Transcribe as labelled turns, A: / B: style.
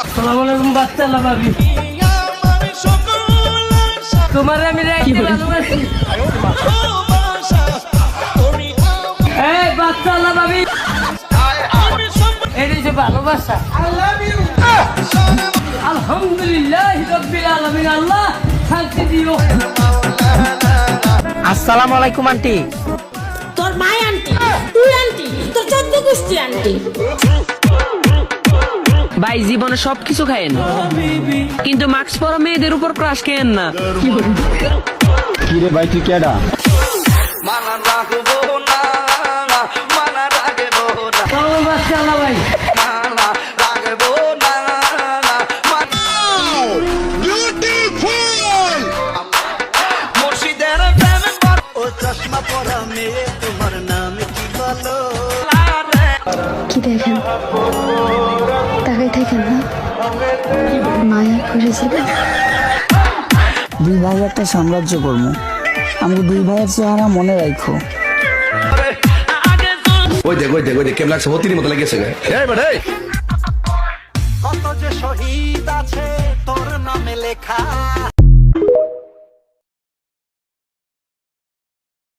A: আসসালামু আলাইকুম বাচ্চা আল্লাহ ভাবি, তোমার আমি ভালোবাসি। এই বাচ্চা আল্লাহ ভাবি, এই যে ভালোবাসা। আলহামদুলিল্লাহ রাব্বিল আলামিন, আল্লাহ শান্তি দিও।
B: আসসালামু আলাইকুম আন্টি।
C: তোর মাই আন্টি, তুই আন্টি, তোর 14 গোষ্ঠী আন্টি।
B: ভাই জীবনে সবকিছু খায়েন, কিন্তু মাস্ক পরা মেয়েদের উপর ক্রাশ খেয়েন না।
D: কি রে ভাই, তুই কেডা?
A: বাচ্চা আল্লাহ ভাই,
E: কি দেখেন, তাকাই থাকেন না, মায়া করেছিলেন।
F: দুই ভাই একটা সাম্রাজ্য করবো, আমি দুই ভাইয়ের চেহারা মনে রাখো।
G: ওই দেখ কেমন লাগছে, হতির মতো লেগেছে।
H: কত যে শহীদ আছে তোর নামে লেখা।